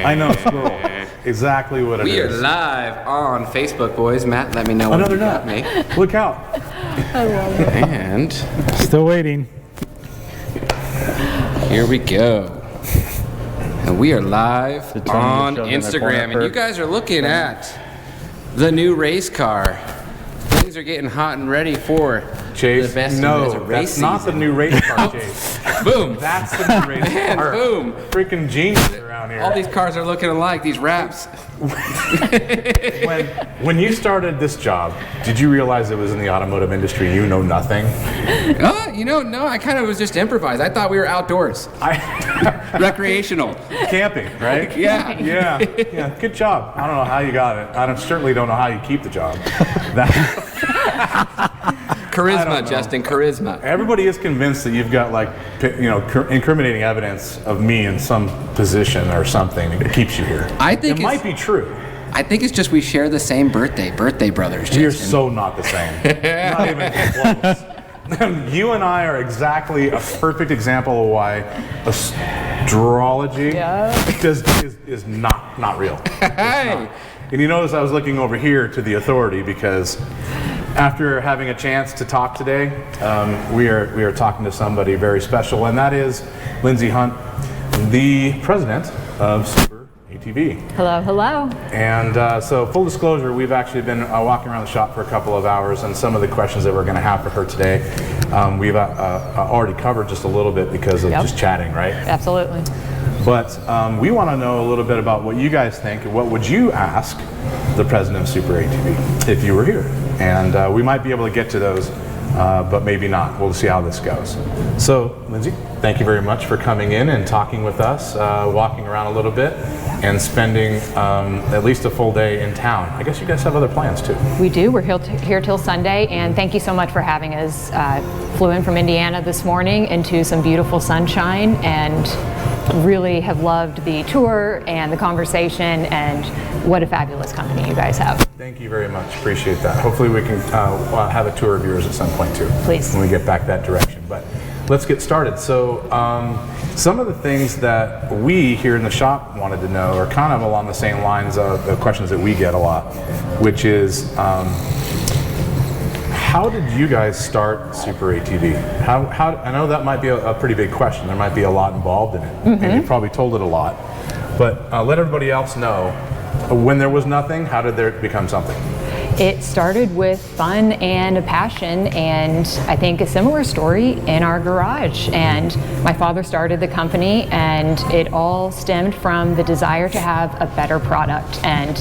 I know, squirrel. Exactly what it is. We are live on Facebook, boys. Matt, let me know when you got me. Look out. I love it. And Still waiting. here we go. And we are live on shows in the Instagram. corner And you first. guys are looking at the new race car. Things are getting hot and ready for Chase, the best no, race that's not the season. new race car, Chase. Boom. That's the new race Man, car. boom. Freaking genius around here. All these cars are looking alike, these wraps. When you started this job, did you realize it was in the automotive industry? You know nothing. No, I kind of was just improvised. I thought we were outdoors. Recreational. Camping, right? Yeah. Yeah. Good job. I don't know how you got it. certainly don't know how you keep the job. Charisma, Justin, charisma. Everybody is convinced that you've got incriminating evidence of me in some position or something that keeps you here. I think it might be true. I think it's just we share the same birthday brothers. You're Justin. so not the same. Not even close. You and I are exactly a perfect example of why astrology is not real. Hey. And you notice I was looking over here to the authority because after having a chance to talk today, we are talking to somebody very special, and that is Lindsay Hunt, the president of Super ATV. Hello, hello. And so full disclosure, we've actually been walking around the shop for a couple of hours, and some of the questions that we're going to have for her today, we've already covered just a little bit because of just chatting, right? Absolutely. But we want to know a little bit about what you guys think. What would you ask the president of Super ATV if you were here? And we might be able to get to those, but maybe not. We'll see how this goes. So, Lindsay, thank you very much for coming in and talking with us, walking around a little bit, and spending at least a full day in town. I guess you guys have other plans too. We do. We're here till Sunday, and thank you so much for having us. Flew in from Indiana this morning into some beautiful sunshine, and really have loved the tour and the conversation, and what a fabulous company you guys have. Thank you very much. Appreciate that. Hopefully we can have a tour of yours at some point too. Please. When we get back that direction. But let's get started. So some of the things that we here in the shop wanted to know are kind of along the same lines of the questions that we get a lot, which is how did you guys start Super ATV? How I know that might be a pretty big question. There might be a lot involved in it, and you probably told it a lot. But let everybody else know, when there was nothing, how did there become something? It started with fun and a passion, and I think a similar story in our garage. And my father started the company, and it all stemmed from the desire to have a better product. And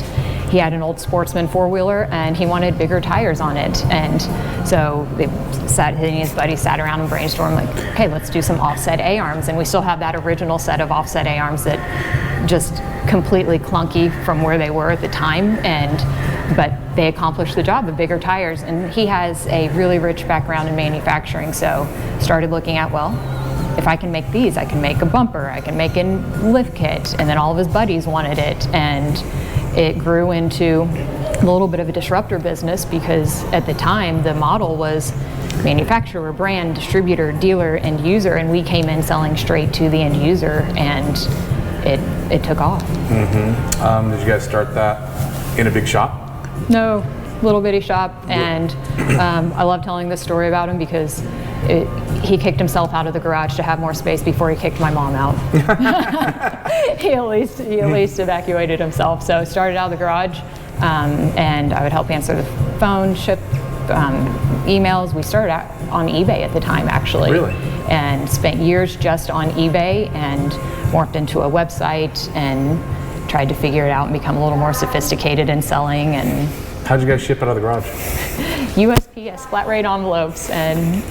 he had an old Sportsman four-wheeler, and he wanted bigger tires on it. And so he and his buddies sat around and brainstormed, like, okay, let's do some offset A-arms. And we still have that original set of offset A-arms that just completely clunky from where they were at the time, but they accomplished the job of bigger tires. And he has a really rich background in manufacturing, so started looking at, well, if I can make these, I can make a bumper, I can make a lift kit. And then all of his buddies wanted it, and it grew into a little bit of a disruptor business, because at the time the model was manufacturer, brand, distributor, dealer, end user, and we came in selling straight to the end user, and it took off. Did you guys start that in a big shop? No, little bitty shop, and I love telling this story about him because he kicked himself out of the garage to have more space before he kicked my mom out. He at least evacuated himself. So started out of the garage, and I would help answer the phone, ship emails. We started out on eBay at the time, actually. Really? And spent years just on eBay, and morphed into a website and tried to figure it out and become a little more sophisticated in selling. And how'd you guys ship out of the garage? USPS, flat rate envelopes, and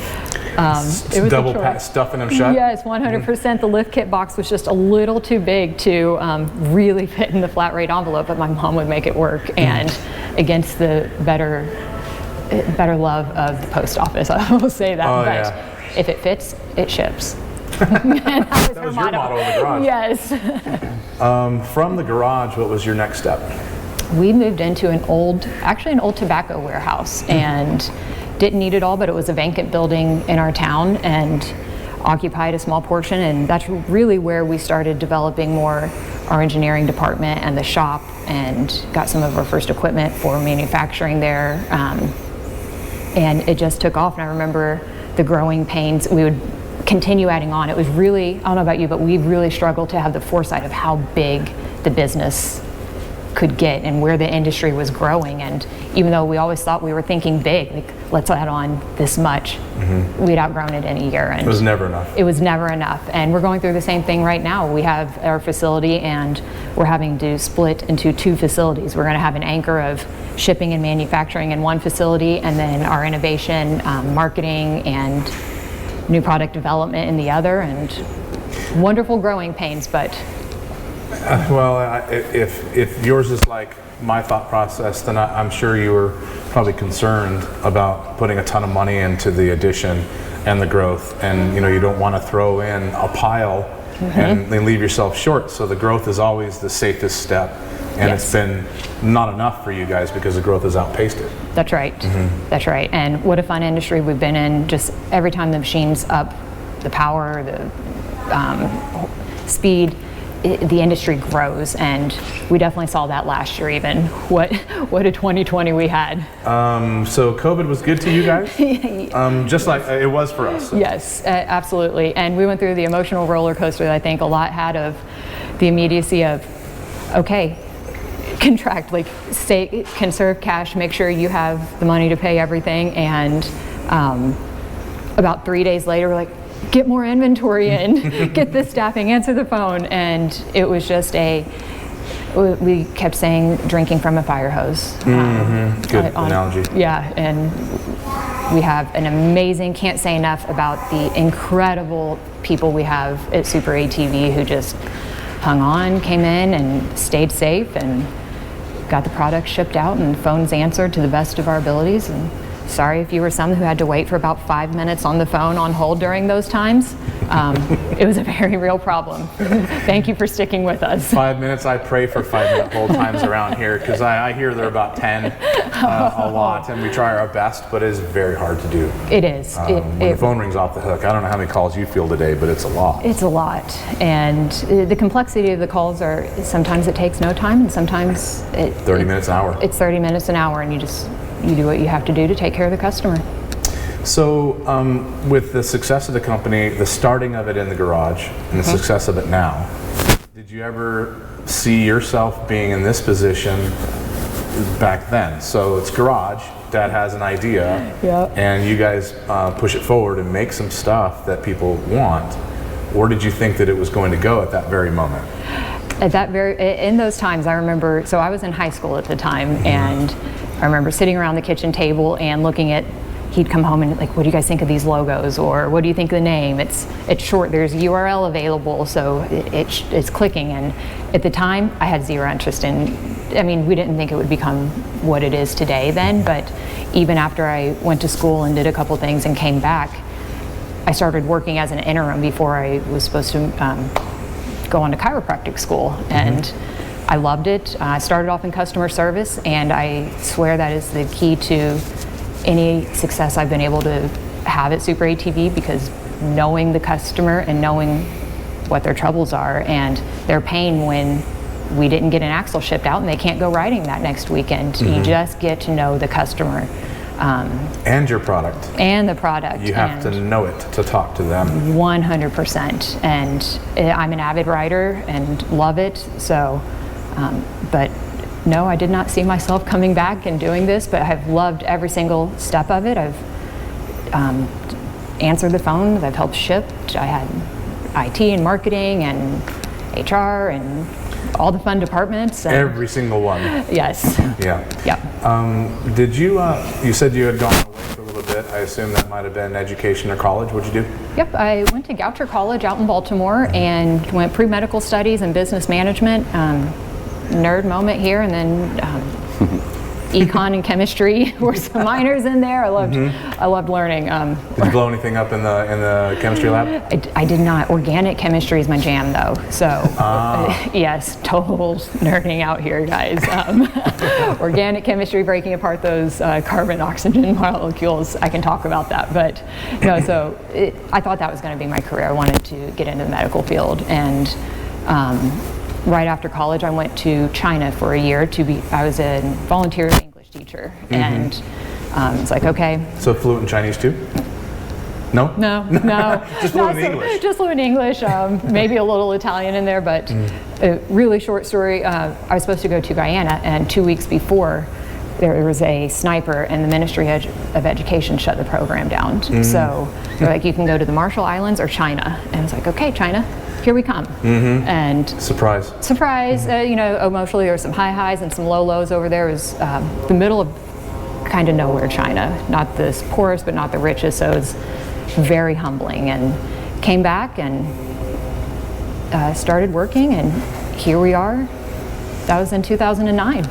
it was double stuffing them shut? Yes, 100%. The lift kit box was just a little too big to really fit in the flat rate envelope, but my mom would make it work, and against the better love of the post office, I will say that. Oh, but yeah. if it fits, it ships. That was your motto in the garage. Yes. From the garage, what was your next step? we moved into an old tobacco warehouse, and didn't need it all, but it was a vacant building in our town and occupied a small portion, and that's really where we started developing more our engineering department and the shop, and got some of our first equipment for manufacturing there, and it just took off. And I remember the growing pains. We would continue adding on. It was really, I don't know about you, but we really struggled to have the foresight of how big the business could get and where the industry was growing. And even though we always thought we were thinking big, like, let's add on this much, we'd outgrown it in a year. And it was never enough. It was never enough. And we're going through the same thing right now. We have our facility, and we're having to split into 2 facilities. We're going to have an anchor of shipping and manufacturing in one facility, and then our innovation, marketing, and new product development in the other. And wonderful growing pains, but if yours is like my thought process, then I'm sure you were probably concerned about putting a ton of money into the addition and the growth, and you don't want to throw in a pile and then leave yourself short. So the growth is always the safest step, and Yes. it's been not enough for you guys because the growth has outpaced it. That's right. That's right. And what a fun industry we've been in. Just every time the machine's up, the power, the speed, the industry grows, and we definitely saw that last year. Even what a 2020 we had. So COVID was good to you guys, just like it was for us. Yes, absolutely. And we went through the emotional roller coaster that I think a lot had of the immediacy of, okay, contract, like conserve cash, make sure you have the money to pay everything. And about 3 days later, we're like, get more inventory in, get this staffing, answer the phone. And it was just we kept saying drinking from a fire hose. Good analogy. Yeah, and we have an amazing, can't say enough about the incredible people we have at SuperATV who just hung on, came in and stayed safe and got the product shipped out and phones answered to the best of our abilities. And sorry if you were someone who had to wait for about 5 minutes on the phone on hold during those times. It was a very real problem. Thank you for sticking with us. 5 minutes, I pray for 5-minute hold times around here, because I hear they're about 10 a lot, and we try our best, but it is very hard to do. It is. When the phone rings off the hook, I don't know how many calls you feel today, but it's a lot. It's a lot. And the complexity of the calls are, sometimes it takes no time, and sometimes 30 minutes an hour. It's 30 minutes an hour, and you do what you have to do to take care of the customer. So with the success of the company, the starting of it in the garage, and the success of it now, did you ever see yourself being in this position back then? So it's garage, Dad has an idea, and you guys push it forward and make some stuff that people want. Where did you think that it was going to go at that very moment? In those times, I remember, so I was in high school at the time, and I remember sitting around the kitchen table and looking at, he'd come home and like, what do you guys think of these logos? Or what do you think of the name? It's short, there's URL available, so it's clicking. And at the time, I had zero interest in, we didn't think it would become what it is today then, but even after I went to school and did a couple things and came back, I started working as an interim before I was supposed to go on to chiropractic school. And I loved it. I started off in customer service, and I swear that is the key to any success I've been able to have at SuperATV, because knowing the customer and knowing what their troubles are and their pain when we didn't get an axle shipped out and they can't go riding that next weekend. You just get to know the customer. And your product. And the product. You have to know it to talk to them. 100%. And I'm an avid rider and love it. So, but no, I did not see myself coming back and doing this, but I've loved every single step of it. I've answered the phones, I've helped ship, I had IT and marketing and HR and all the fun departments. Every single one. Yes. Yeah. Yep. Did you, you said you had gone away for a little bit. I assume that might have been education or college. What'd you do? Yep, I went to Goucher College out in Baltimore and went pre-medical studies and business management. Nerd moment here, and then econ and chemistry were some minors in there. I loved learning. Did you blow anything up in the chemistry lab? I did not. Organic chemistry is my jam, though. So yes, total nerding out here, guys. Organic chemistry, breaking apart those carbon oxygen molecules. I can talk about that, but no. So I thought that was going to be my career. I wanted to get into the medical field, and right after college, I went to China for a year I was a volunteer English teacher, and it's like, okay. So fluent in Chinese too? No? No. Just fluent in English? Just fluent in English, maybe a little Italian in there, but a really short story. I was supposed to go to Guyana, and 2 weeks before, there was a sniper, and the Ministry of Education shut the program down. So they're like, you can go to the Marshall Islands or China. And it's like, okay, China, here we come. And surprise. Emotionally there were some high highs and some low lows over there. It was the middle of kind of nowhere China, not the poorest but not the richest, so it was very humbling. And came back and started working, and here we are. That was in 2009.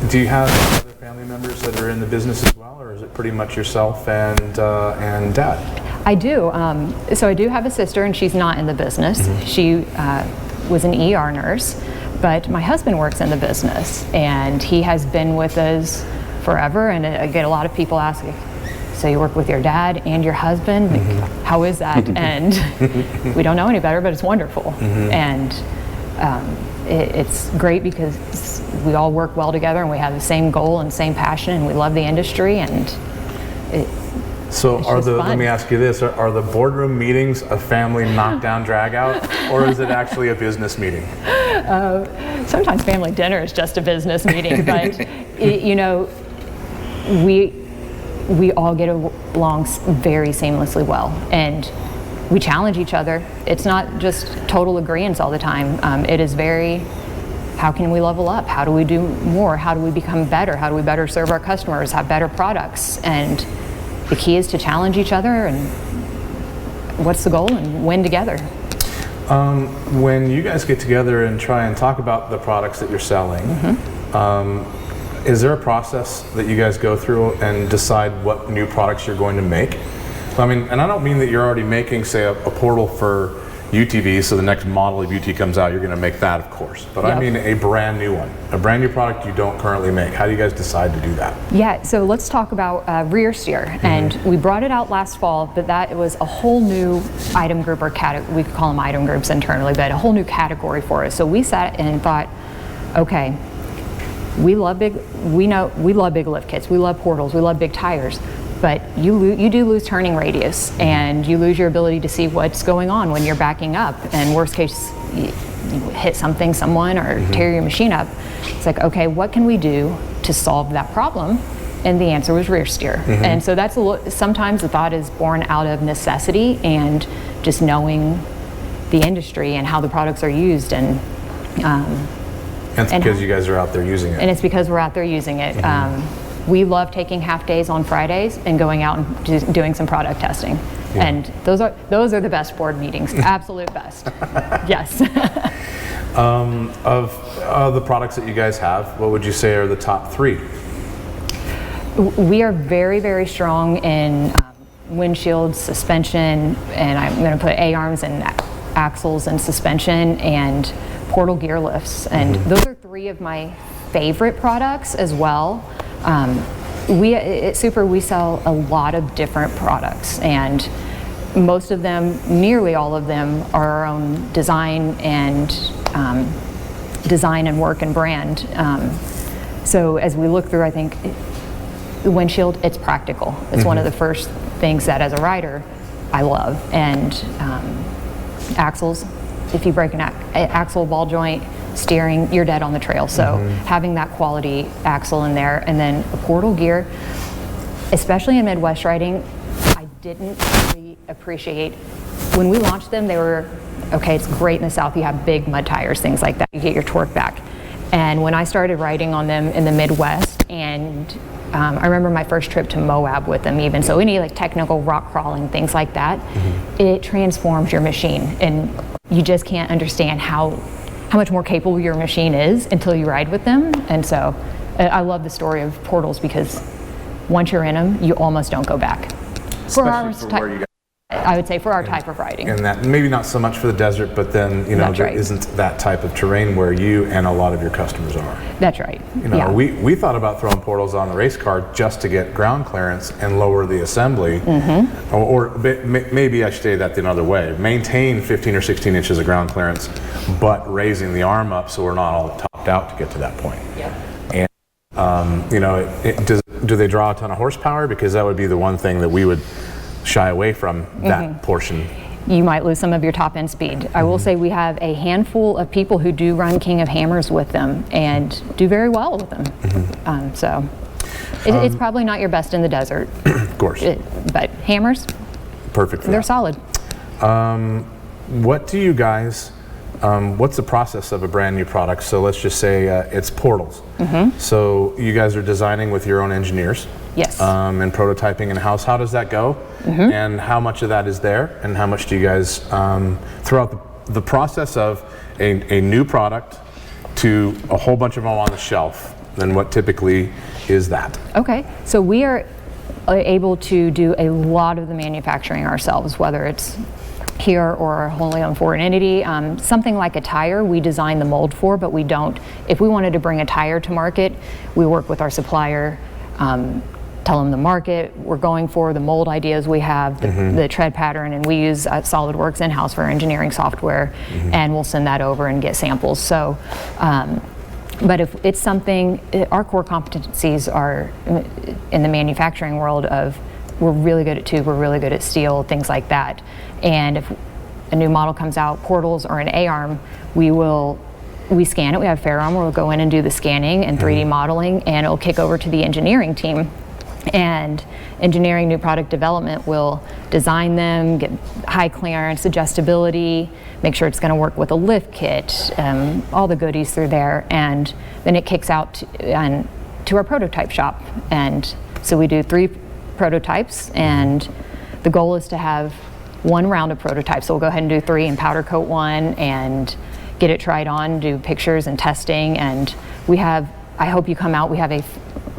Do you have other family members that are in the business as well, or is it pretty much yourself and Dad? I do. So I do have a sister, and she's not in the business. She was an ER nurse, but my husband works in the business, and he has been with us forever. And I get a lot of people asking, so you work with your dad and your husband? Like, how is that? And we don't know any better, but it's wonderful. And it's great because we all work well together, and we have the same goal and same passion, and we love the industry, and let me ask you this, are the boardroom meetings a family knockdown drag out, or is it actually a business meeting? Sometimes family dinner is just a business meeting, but we all get along very seamlessly well, and we challenge each other. It's not just total agreements all the time. It is very, how can we level up? How do we do more? How do we become better? How do we better serve our customers, have better products? And the key is to challenge each other, and what's the goal, and win together. When you guys get together and try and talk about the products that you're selling, is there a process that you guys go through and decide what new products you're going to make? I mean, and I don't mean that you're already making, say, a portal for UTV, so the next model of UT comes out, you're going to make that, of course. But I mean a brand new one, a brand new product you don't currently make. How do you guys decide to do that? Yeah, so let's talk about rear steer. And we brought it out last fall, but that was a whole new item group, or we call them item groups internally, but a whole new category for us. So we sat and thought, okay, we love big lift kits, we love portals, we love big tires. But you do lose turning radius, and you lose your ability to see what's going on when you're backing up. And worst case, you hit someone, or tear your machine up. It's like, okay, what can we do to solve that problem? And the answer was rear steer. And so that's sometimes the thought is born out of necessity and just knowing the industry and how the products are used. And that's because you guys are out there using it. And it's because we're out there using it. We love taking half days on Fridays and going out and doing some product testing. And those are the best board meetings, absolute best. Yes. Of the products that you guys have, what would you say are the top 3? We are very, very strong in windshields, suspension, and I'm going to put A-arms and axles and suspension, and portal gear lifts. And those are 3 of my favorite products as well. At Super, we sell a lot of different products, and most of them, nearly all of them, are our own design and work and brand. So as we look through, I think the windshield, it's practical. It's one of the first things that as a rider I love. And axles, if you break an axle, ball joint, steering, you're dead on the trail. So having that quality axle in there, and then a portal gear, especially in Midwest riding, I didn't really appreciate. When we launched them, they were, okay, it's great in the South, you have big mud tires, things like that, you get your torque back. And when I started riding on them in the Midwest, and I remember my first trip to Moab with them even, so any like technical rock crawling, things like that, it transforms your machine, and you just can't understand how much more capable your machine is until you ride with them. And so I love the story of portals because once you're in them, you almost don't go back. Especially for where you guys. I would say for our type of riding. And that maybe not so much for the desert, but then there isn't that type of terrain where you and a lot of your customers are. That's right. We thought about throwing portals on the race car just to get ground clearance and lower the assembly, or maybe I should say that the other way: maintain 15 or 16 inches of ground clearance, but raising the arm up so we're not all topped out to get to that point. Yep. And do they draw a ton of horsepower? Because that would be the one thing that we would shy away from, that portion. You might lose some of your top end speed. I will say we have a handful of people who do run King of Hammers with them and do very well with them. It's probably not your best in the desert. Of course. But hammers, perfect for they're that. solid. What do you guys, what's the process of a brand new product? So let's just say it's portals. So you guys are designing with your own engineers. Yes. And prototyping in-house. How does that go? And how much of that is there? And how much do you guys, throughout the process of a new product to a whole bunch of them on the shelf, then what typically is that? Okay, so we are able to do a lot of the manufacturing ourselves, whether it's here or a wholly owned foreign entity. Something like a tire we design the mold for, but we don't. If we wanted to bring a tire to market, we work with our supplier, tell them the market we're going for, the mold ideas we have, the tread pattern, and we use SolidWorks in-house for engineering software, and we'll send that over and get samples. So, but if it's something, our core competencies are in the manufacturing world of, we're really good at tube, we're really good at steel, things like that. And if a new model comes out, portals or an A-arm, we scan it. We have fair arm where we'll go in and do the scanning and 3D modeling, and it'll kick over to the engineering team. And engineering new product development will design them, get high clearance, adjustability, make sure it's going to work with a lift kit, all the goodies through there, and then it kicks out to our prototype shop. And so we do 3 prototypes, and the goal is to have 1 round of prototypes. So we'll go ahead and do 3 and powder coat 1 and get it tried on, do pictures and testing. And we have, I hope you come out, we have a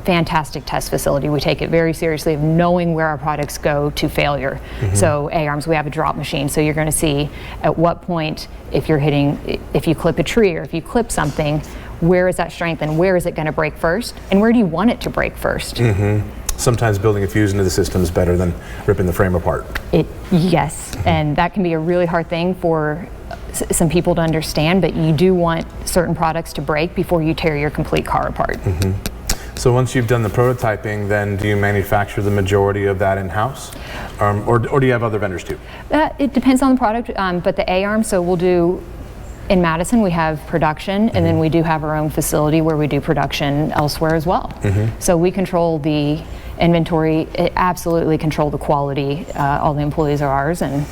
fantastic test facility. We take it very seriously of knowing where our products go to failure. So A-arms, we have a drop machine, so you're going to see at what point, if you clip a tree or if you clip something, where is that strength and where is it going to break first, and where do you want it to break first? Sometimes building a fuse into the system is better than ripping the frame apart. Yes, and that can be a really hard thing for some people to understand, but you do want certain products to break before you tear your complete car apart. So once you've done the prototyping, then do you manufacture the majority of that in-house? Or do you have other vendors too? It depends on the product, but the A-arm, so we'll do, in Madison we have production, and then we do have our own facility where we do production elsewhere as well. So we control the inventory, absolutely control the quality. All the employees are ours, and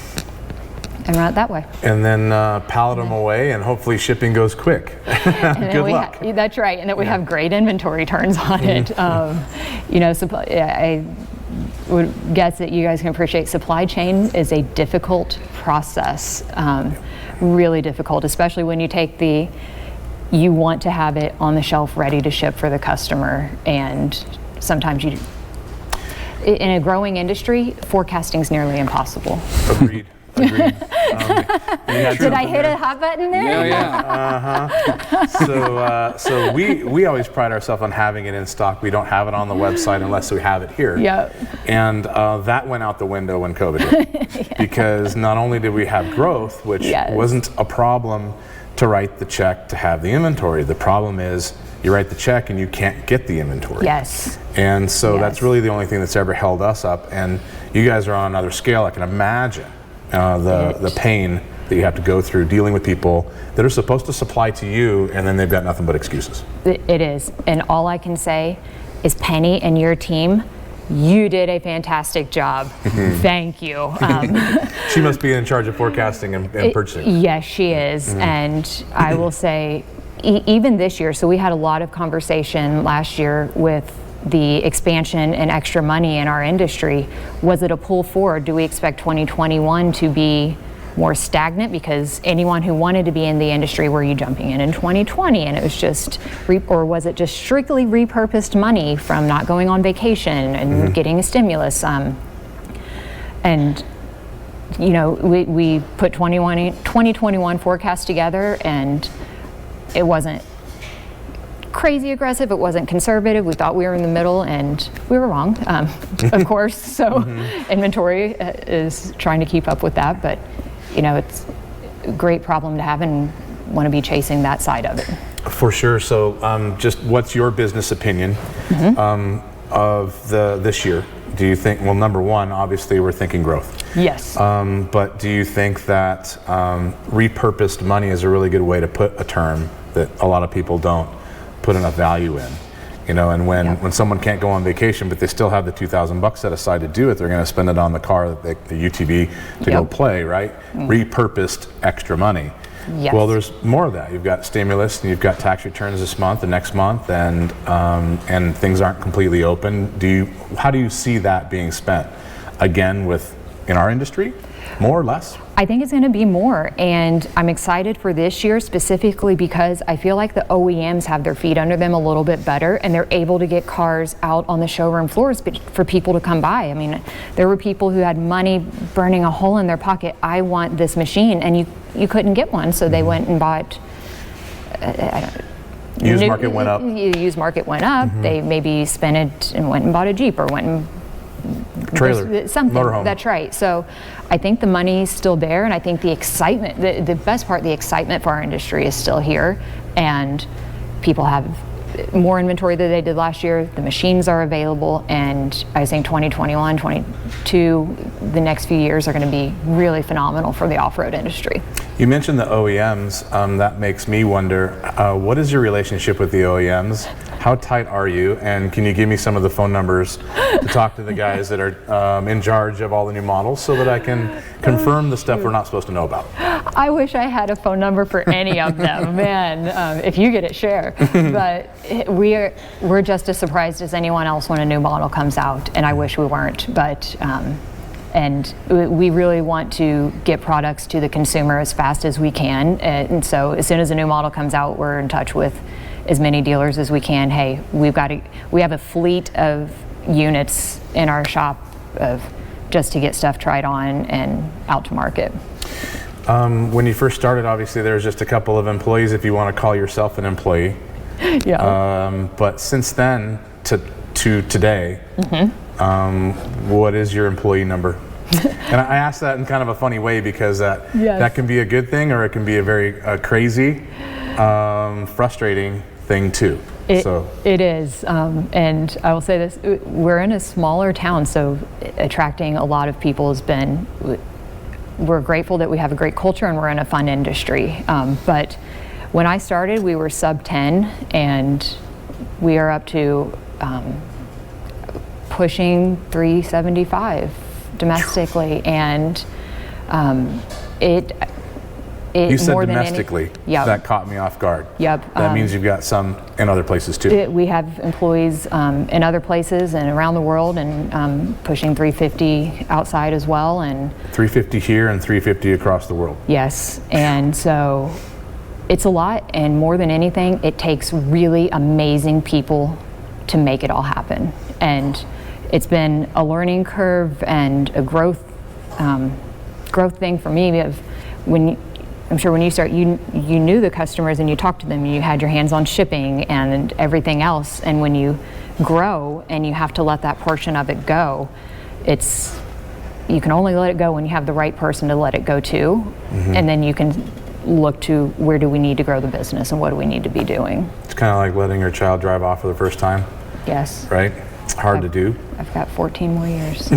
run it that way. And then pallet them away, and hopefully shipping goes quick. Good luck. That's right, and that we have great inventory turns on it. I would guess that you guys can appreciate supply chain is a difficult process, really difficult, especially when you take you want to have it on the shelf ready to ship for the customer, and sometimes in a growing industry, forecasting is nearly impossible. Agreed. Did I hit a hot button there? Yeah. So we always pride ourselves on having it in stock. We don't have it on the website unless we have it here. Yep. And that went out the window when COVID hit. Because not only did we have growth, which wasn't a problem to write the check to have the inventory. The problem is you write the check and you can't get the inventory. Yes. And so that's really the only thing that's ever held us up. And you guys are on another scale. I can imagine the pain that you have to go through dealing with people that are supposed to supply to you, and then they've got nothing but excuses. It is, and all I can say is, Penny and your team, you did a fantastic job. Thank you. She must be in charge of forecasting and purchasing. Yes, she is. And I will say, even this year, so we had a lot of conversation last year with the expansion and extra money in our industry. Was it a pull forward? Do we expect 2021 to be more stagnant because anyone who wanted to be in the industry, were you jumping in 2020 and it was just, or was it just strictly repurposed money from not going on vacation and getting a stimulus? And you know, we put 2021 forecast together, and it wasn't crazy aggressive, it wasn't conservative. We thought we were in the middle, and we were wrong, of course. So inventory is trying to keep up with that, but you know, it's a great problem to have, and want to be chasing that side of it. For sure. So just what's your business opinion of this year? Do you think, well, number one, obviously we're thinking growth. Yes. But do you think that repurposed money is a really good way to put a term that a lot of people don't put enough value in? You know, and when someone can't go on vacation, but they still have the $2,000 set aside to do it, they're going to spend it on the car, the UTV, to go play, right? Repurposed extra money. Yes. Well, there's more of that. You've got stimulus, and you've got tax returns this month and next month, and things aren't completely open. How do you see that being spent? Again, in our industry, more or less? I think it's going to be more, and I'm excited for this year specifically because I feel like the OEMs have their feet under them a little bit better, and they're able to get cars out on the showroom floors for people to come by. I mean, there were people who had money burning a hole in their pocket. I want this machine, and you couldn't get one, so they went and bought. Used market went up. Used market went up. They maybe spent it and went and bought a Jeep or went and trailer, something. motorhome. That's right. So I think the money's still there, and I think the excitement, the best part, the excitement for our industry is still here, and people have more inventory than they did last year. The machines are available, and I think 2021, 22, the next few years are going to be really phenomenal for the off-road industry. You mentioned the OEMs. That makes me wonder, what is your relationship with the OEMs? How tight are you? And can you give me some of the phone numbers to talk to the guys that are in charge of all the new models so that I can confirm the stuff we're not supposed to know about? I wish I had a phone number for any of them. Man, if you get it, share. But we're just as surprised as anyone else when a new model comes out, and I wish we weren't. But and we really want to get products to the consumer as fast as we can. And so as soon as a new model comes out, we're in touch with as many dealers as we can. Hey, we have a fleet of units in our shop just to get stuff tried on and out to market. When you first started, obviously there was just a couple of employees, if you want to call yourself an employee. Yeah. But since then to today, what is your employee number? And I ask that in kind of a funny way because that can be a good thing, or it can be a very crazy, frustrating thing too. It is, and I will say this, we're in a smaller town, so attracting a lot of people has been, we're grateful that we have a great culture and we're in a fun industry. But when I started, we were sub 10, and we are up to pushing 375 domestically, and you said more domestically. Yep. That caught me off guard. Yep. That means you've got some in other places too. We have employees in other places and around the world, and pushing 350 outside as well. And 350 here and 350 across the world. Yes, and so it's a lot, and more than anything, it takes really amazing people to make it all happen. And it's been a learning curve and a growth thing for me. I'm sure when you start, you knew the customers and you talked to them, and you had your hands on shipping and everything else. And when you grow and you have to let that portion of it go, you can only let it go when you have the right person to let it go to, and then you can look to where do we need to grow the business and what do we need to be doing. It's kind of like letting your child drive off for the first time. Yes. Right? Hard to do. I've got 14 more years.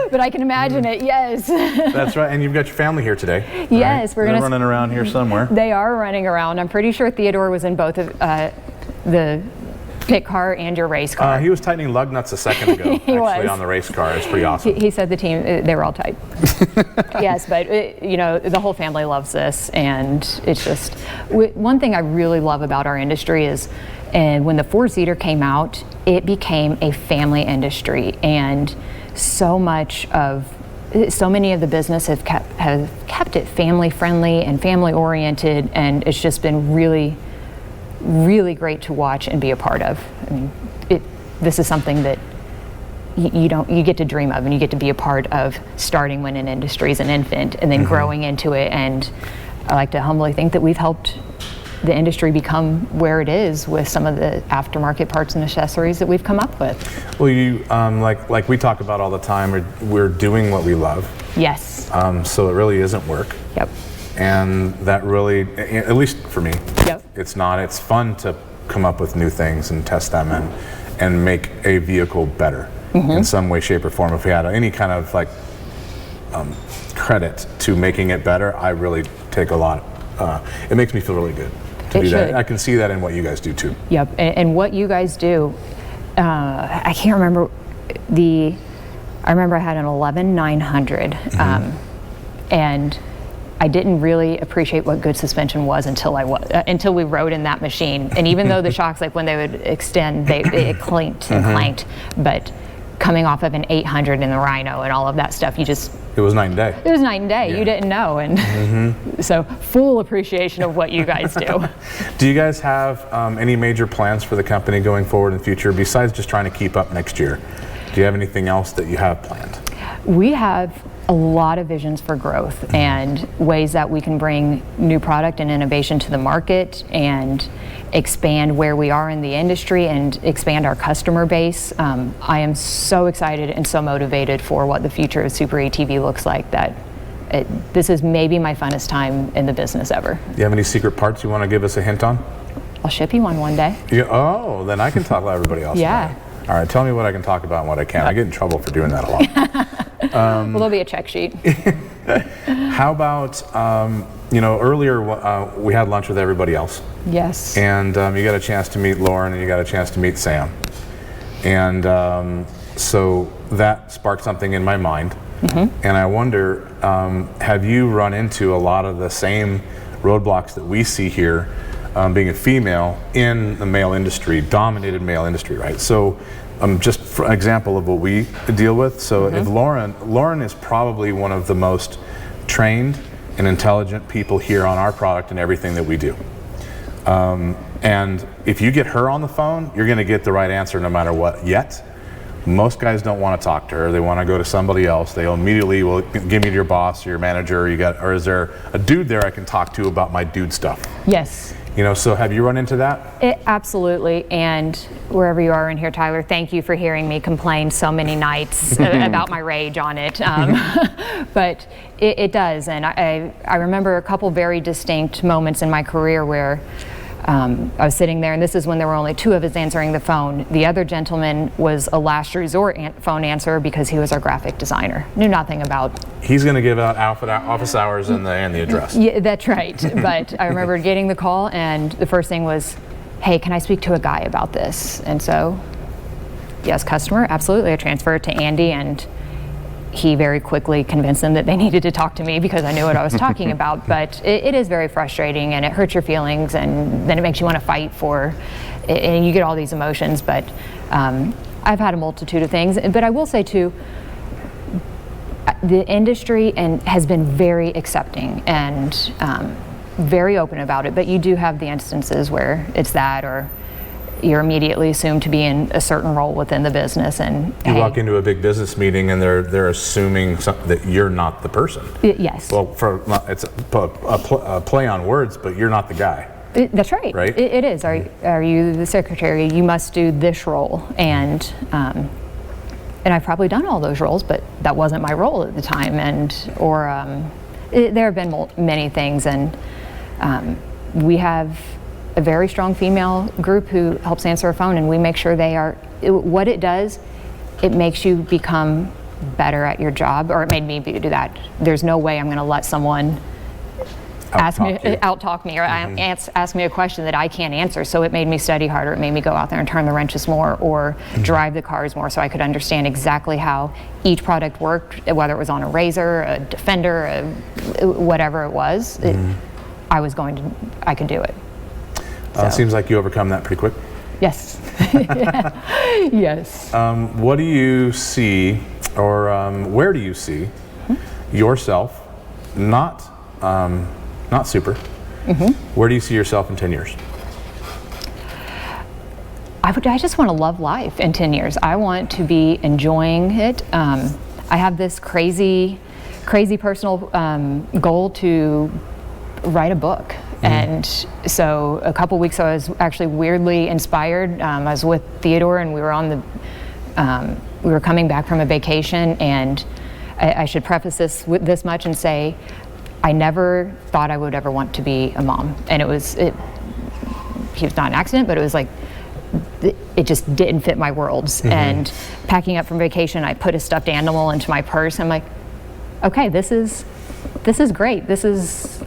But I can imagine it, yes. That's right, and you've got your family here today. Yes, right? They're running around here somewhere. They are running around. I'm pretty sure Theodore was in both of the pit car and your race car. He was tightening lug nuts a second ago, actually, on the race car. It's pretty awesome. He said the team, they were all tight. Yes, but the whole family loves this, and it's just, one thing I really love about our industry is, and when the four-seater came out, it became a family industry, and so much of so many of the business have kept it family friendly and family oriented, and it's just been really, really great to watch and be a part of. I mean, this is something that you get to dream of, and you get to be a part of starting when an industry is an infant and then growing into it. And I like to humbly think that we've helped the industry become where it is with some of the aftermarket parts and accessories that we've come up with. Well, you like we talk about all the time, we're doing what we love. Yes. So it really isn't work. Yep. And that really, at least for me, Yep. it's not. It's fun to come up with new things and test them and make a vehicle better in some way, shape, or form. If we had any kind of like credit to making it better, I really take a lot. It makes me feel really good to do that. I can see that in what you guys do too. Yep. And what you guys do, I can't remember I remember I had an 11900, and I didn't really appreciate what good suspension was until we rode in that machine. And even though the shocks, like when they would extend, they clinked and clanked, but coming off of an 800 in the Rhino and all of that stuff, it was night and day. It was night and day. Yeah. You didn't know, and so full appreciation of what you guys do. Do you guys have any major plans for the company going forward in the future besides just trying to keep up next year? Do you have anything else that you have planned? We have a lot of visions for growth and ways that we can bring new product and innovation to the market and expand where we are in the industry and expand our customer base. I am so excited and so motivated for what the future of Super ATV looks like that this is maybe my funnest time in the business ever. Do you have any secret parts you want to give us a hint on? I'll ship you one day. Yeah, then I can talk to everybody else. Yeah. All right, tell me what I can talk about and what I can't. I get in trouble for doing that a lot. Well, there'll be a check sheet. How about, earlier we had lunch with everybody else. Yes. And you got a chance to meet Lauren and you got a chance to meet Sam. And so that sparked something in my mind. And I wonder, have you run into a lot of the same roadblocks that we see here, being a female in the male industry, dominated male industry, right? So just for an example of what we deal with. So if Lauren is probably one of the most trained and intelligent people here on our product and everything that we do. And if you get her on the phone, you're gonna get the right answer no matter what. Yet, most guys don't want to talk to her. They want to go to somebody else. They immediately will give me to your boss or your manager. Or is there a dude there I can talk to about my dude stuff? Yes. So have you run into that? Absolutely, and wherever you are in here, Tyler, thank you for hearing me complain so many nights about my rage on it. But it does, and I remember a couple very distinct moments in my career where I was sitting there, and this is when there were only two of us answering the phone. The other gentleman was a last resort phone answerer because he was our graphic designer. Knew nothing about. He's going to give out office hours and the address. Yeah, that's right. But I remember getting the call, and the first thing was, "Hey, can I speak to a guy about this?" And so, yes, customer, absolutely. I transferred to Andy, and he very quickly convinced them that they needed to talk to me because I knew what I was talking about. But it is very frustrating, and it hurts your feelings, and then it makes you want to fight for, and you get all these emotions. But I've had a multitude of things. But I will say too, the industry has been very accepting and very open about it. But you do have the instances where it's that, or you're immediately assumed to be in a certain role within the business, and you walk into a big business meeting and they're assuming that you're not the person. Yes. Well, it's a play on words, but you're not the guy. That's right. Right. It is. Are you the secretary? You must do this role, and I've probably done all those roles, but that wasn't my role at the time, there have been many things, and we have a very strong female group who helps answer a phone, and we make sure they are. What it does, it makes you become better at your job, or it made me do that. There's no way I'm going to let someone out-talk me or ask me a question that I can't answer. So it made me study harder. It made me go out there and turn the wrenches more, or drive the cars more, so I could understand exactly how each product worked, whether it was on a Razor, a Defender, whatever it was. I could do it. Seems like you overcome that pretty quick. Yes. Yes. What do you see, or where do you see yourself, not Super, where do you see yourself in 10 years? I just want to love life in 10 years. I want to be enjoying it. I have this crazy personal goal to write a book. And so a couple weeks ago, I was actually weirdly inspired. I was with Theodore, and we were we were coming back from a vacation, and I should preface this with this much and say, I never thought I would ever want to be a mom. And he was not an accident, but it was like, it just didn't fit my worlds. And packing up from vacation, I put a stuffed animal into my purse. I'm like, okay, this is great. This is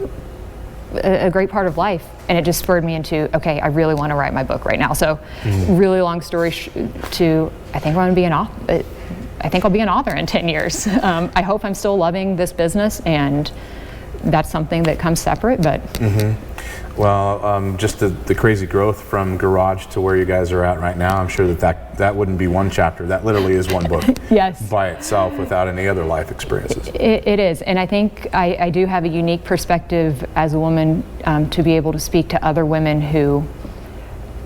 a great part of life. And it just spurred me into, okay, I really want to write my book right now. So really long story I think I'm going to be an author. I think I'll be an author in 10 years. I hope I'm still loving this business, and that's something that comes separate, but. Well, just the crazy growth from garage to where you guys are at right now, I'm sure that wouldn't be one chapter. That literally is one book. Yes. By itself, without any other life experiences. It is, and I think I do have a unique perspective as a woman to be able to speak to other women who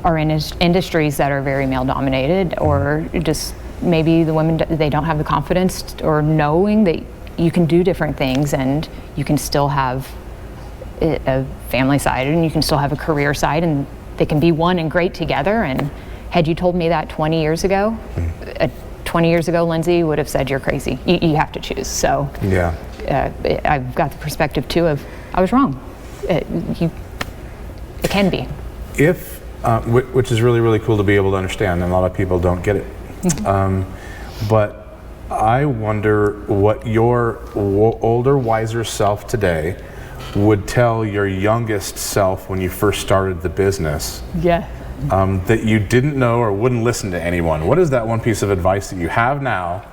are in industries that are very male-dominated, or just maybe the women, they don't have the confidence or knowing that you can do different things and you can still have a family side and you can still have a career side, and they can be one and great together. And had you told me that 20 years ago, 20 years ago, Lindsay would have said, you're crazy. You have to choose. So yeah, I've got the perspective too of, I was wrong. It can be. Which is really, really cool to be able to understand, and a lot of people don't get it. But I wonder what your older, wiser self today would tell your youngest self when you first started the business. Yeah. That you didn't know or wouldn't listen to anyone. What is that one piece of advice that you have now,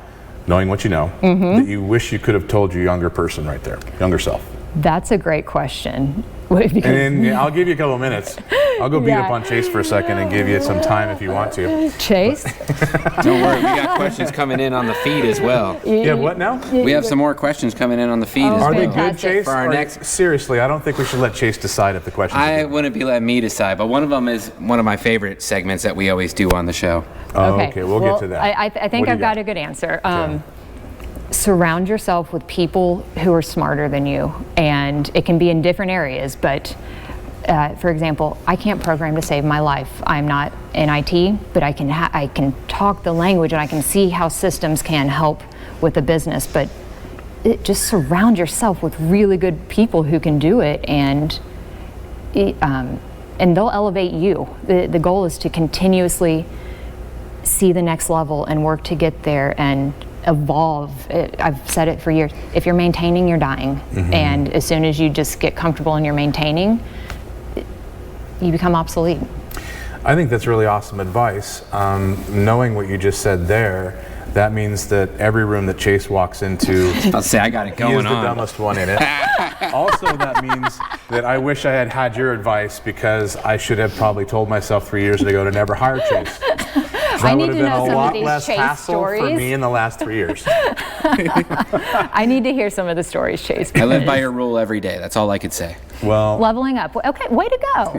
knowing what you know, that you wish you could have told your younger person right there, younger self? That's a great question. And then I'll give you a couple of minutes. I'll go beat up on Chase for a second and give you some time if you want to. Chase? Don't worry, we got questions coming in on the feed as well. Yeah, what now? We have some more questions coming in on the feed as well. Are they good, Chase? For our next... Seriously, I don't think we should let Chase decide if the questions I wouldn't be letting me decide, but one of them is one of my favorite segments that we always do on the show. Oh, okay, we'll get to that. I think I've got a good answer. Surround yourself with people who are smarter than you, and it can be in different areas, but for example, I can't program to save my life. I'm not in IT, but I can talk the language and I can see how systems can help with the business, but just surround yourself with really good people who can do it, and they'll elevate you. The goal is to continuously see the next level and work to get there and evolve. I've said it for years. If you're maintaining, you're dying. And as soon as you just get comfortable and you're maintaining, you become obsolete. I think that's really awesome advice. Knowing what you just said there, that means that every room that Chase walks into, I'll say I got it going on. He is the dumbest one in it. Also, that means that I wish I had your advice, because I should have probably told myself 3 years ago to never hire Chase. That would have been a lot less hassle for me in the last 3 years. I need to hear some of the stories, Chase. I live by your rule every day. That's all I could say. Well, leveling up. Okay, way to go.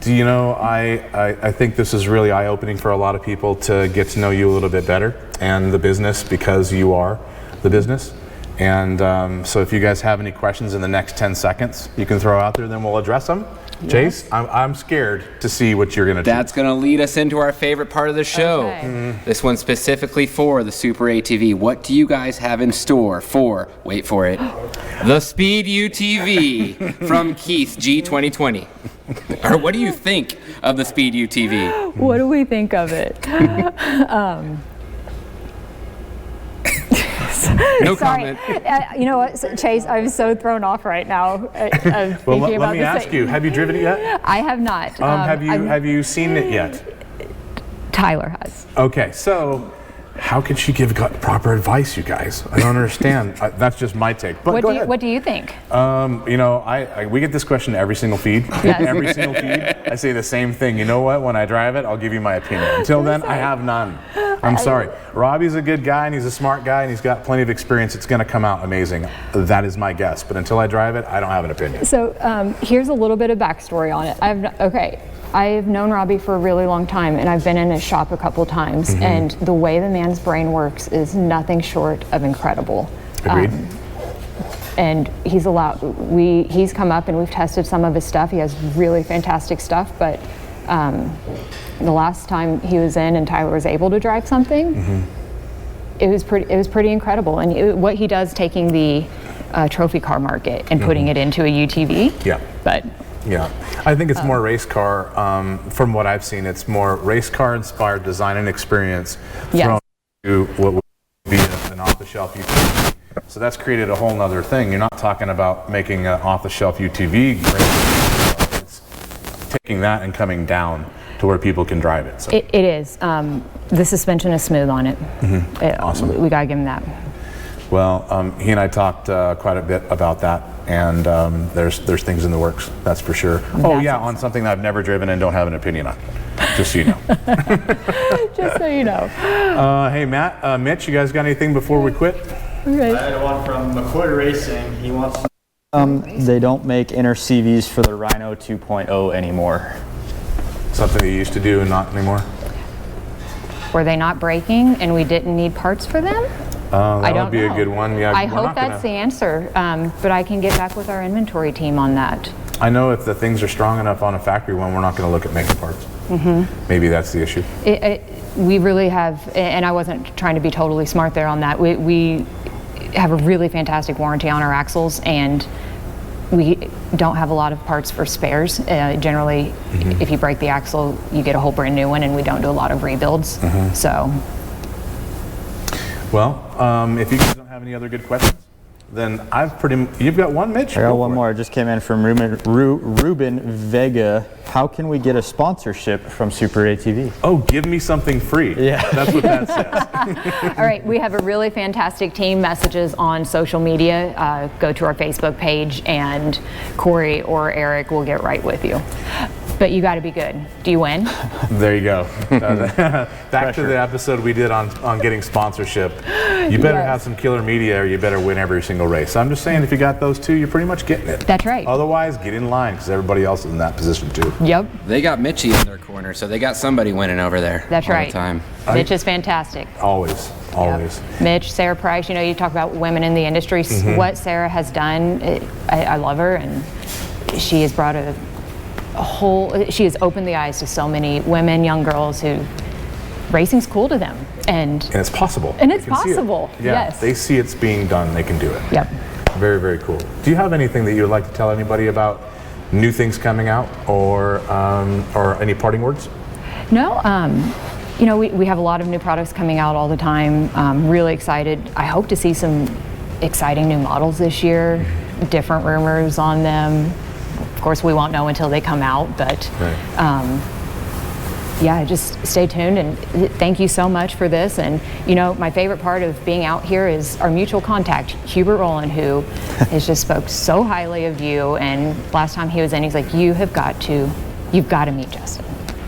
Do you know, I think this is really eye-opening for a lot of people to get to know you a little bit better and the business, because you are the business. And so if you guys have any questions in the next 10 seconds, you can throw out there, then we'll address them. Yes. Chase, I'm scared to see what you're going to do. That's going to lead us into our favorite part of the show. Okay. This one's specifically for the Super ATV. What do you guys have in store for, wait for it, the Speed UTV from Keith G 2020? Or what do you think of the Speed UTV? What do we think of it? No Sorry. comment. You know what, Chase? I'm so thrown off right now. Well, let me ask you. Have you driven it yet? I have not. Have you seen it yet? Tyler has. Okay, so How can she give proper advice, you guys? I don't understand. That's just my take. But go ahead. What do you think? You know, we get this question every single feed. Yes. Every single feed, I say the same thing. You know what? When I drive it, I'll give you my opinion. Until then, I have none. I'm sorry. Robbie's a good guy, and he's a smart guy, and he's got plenty of experience. It's going to come out amazing. That is my guess. But until I drive it, I don't have an opinion. So here's a little bit of backstory on it. I've known Robbie for a really long time, and I've been in his shop a couple times, and the way the man's brain works is nothing short of incredible. Agreed. And he's come up and we've tested some of his stuff. He has really fantastic stuff, but the last time he was in and Tyler was able to drive something, it was pretty incredible. And what he does, taking the trophy car market and putting it into a UTV. Yeah. But yeah, I think it's more race car. From what I've seen, it's more race car inspired design and experience thrown to what would be an off-the-shelf UTV. So that's created a whole nother thing. You're not talking about making an off-the-shelf UTV. It's taking that and coming down to where people can drive it. So. It is. The suspension is smooth on it. Awesome. We gotta give him that. Well, he and I talked quite a bit about that, and there's things in the works, that's for sure. On something that I've never driven and don't have an opinion on, just so you know. Just so you know. Hey, Matt, Mitch, you guys got anything before we quit? Okay. I had one from McCoy Racing. He wants. They don't make inner CVs for the Rhino 2.0 anymore. Something you used to do and not anymore? Were they not breaking and we didn't need parts for them? That would be a good one. Yeah, I hope that's the answer, but I can get back with our inventory team on that. I know if the things are strong enough on a factory one, we're not going to look at making parts. Maybe that's the issue. We really have, and I wasn't trying to be totally smart there on that. We have a really fantastic warranty on our axles, and we don't have a lot of parts for spares. Generally, if you break the axle, you get a whole brand new one, and we don't do a lot of rebuilds. So. Well, if you guys don't have any other good questions, then you've got one, Mitch? I got one more. It just came in from Ruben Vega. How can we get a sponsorship from Super ATV? Oh, give me something free. Yeah. That's what that says. All right, we have a really fantastic team. Messages on social media. Go to our Facebook page, and Corey or Eric will get right with you. But you got to be good. Do you win? There you go. Back to the episode we did on getting sponsorship. You better have some killer media, or you better win every single race. So I'm just saying, if you got those two, you're pretty much getting it. That's right. Otherwise, get in line, because everybody else is in that position too. Yep. They got Mitchie in their corner, so they got somebody winning over there. That's all right. The time. Mitch is fantastic. Always. Yep. Mitch, Sarah Price, you talk about women in the industry. What Sarah has done, I love her, and she has brought she has opened the eyes to so many women, young girls who racing's cool to them. And it's possible. And it's possible. Yeah, yes. They see it's being done, they can do it. Yep. Very, very cool. Do you have anything that you would like to tell anybody about new things coming out, or any parting words? No. We have a lot of new products coming out all the time. Really excited. I hope to see some exciting new models this year, different rumors on them. Of course, we won't know until they come out, but just stay tuned, and thank you so much for this. And my favorite part of being out here is our mutual contact, Hubert Rowland, who has just spoke so highly of you. And last time he was in, he's like, you've got to meet Justin.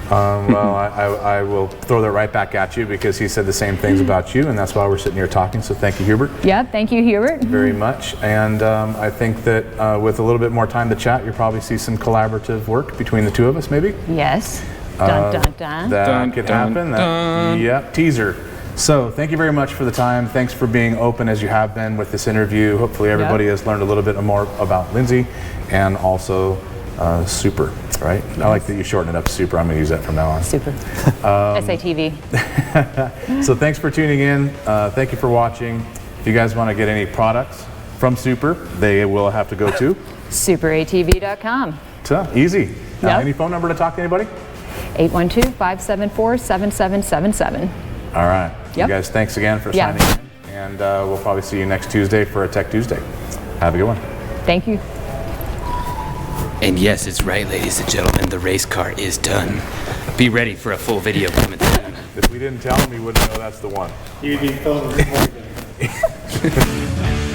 Well, I will throw that right back at you, because he said the same things about you, and that's why we're sitting here talking. So thank you, Hubert. Yeah, thank you, Hubert. Very much. And I think that with a little bit more time to chat, you'll probably see some collaborative work between the two of us, maybe. Yes. Dun, dun, dun. That could happen. Yep, teaser. So thank you very much for the time. Thanks for being open as you have been with this interview. Hopefully everybody has learned a little bit more about Lindsay, and also Super, right? I like that you shorten it up to Super. I'm going to use that from now on. Super. SATV. So thanks for tuning in. Thank you for watching. If you guys want to get any products from Super, they will have to go to SuperATV.com. So easy. Any phone number to talk to anybody? 812-574-7777. All right. You guys, thanks again for signing in. And we'll probably see you next Tuesday for a Tech Tuesday. Have a good one. Thank you. And yes, it's right, ladies and gentlemen, the race car is done. Be ready for a full video coming soon. we didn't tell him, he wouldn't know that's the one. You'd be filling with Morgan.